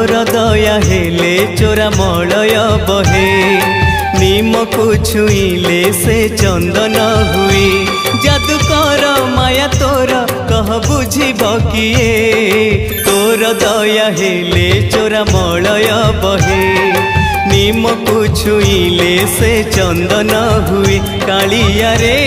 तोर दया हेले चोरा मलय बहे निम को छुईले से चंदन हुए जादू कर माया तोर कह बुझिब किए तोर दया हेले चोरा मलय बहे निम को छुईले से चंदन हुए कालिया रे